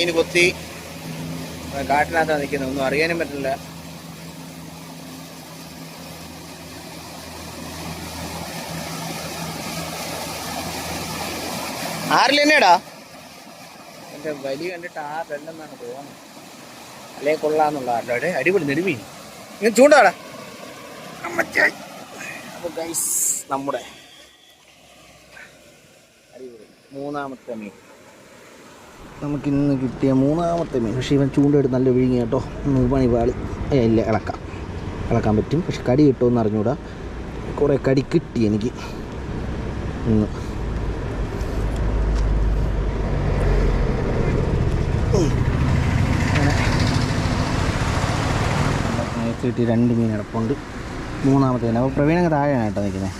മീൻ കൊത്തി കാട്ടിനകത്താണ് നിൽക്കുന്നത്, ഒന്നും അറിയാനും പറ്റില്ല. ആറിൽ തന്നെയാടാ എൻ്റെ വലിയ കണ്ടിട്ട് ആറില്ലെന്നാണ് തോന്നുന്നത്, അല്ലേ കൊള്ളാന്നുള്ള ആരുടെ അടിപൊളി നെടുമീൻ. ഇങ്ങനെ ചൂണ്ടാടാ. അപ്പോൾ ഗൈസ് നമ്മുടെ അടിപൊളി മൂന്നാമത്തെ മീൻ നമുക്കിന്ന് കിട്ടിയ മൂന്നാമത്തെ മീൻ. പക്ഷേ ഇവൻ ചൂണ്ടയെടുത്ത് നല്ല വിഴുങ്ങി കേട്ടോ. പണി പാളി. ഇല്ല, ഇളക്കാൻ പറ്റും, പക്ഷെ കടി കിട്ടുമെന്ന് അറിഞ്ഞൂടാ. കുറേ കടി കിട്ടി എനിക്ക് ഇന്ന്. നേരത്തെ കിട്ടി 2 മീൻ കിടപ്പുണ്ട്. മൂന്നാമത്തെ മീൻ. അപ്പോൾ പ്രവീണങ്ങ് താഴെയാണ് കേട്ടോ നിൽക്കുന്നത്.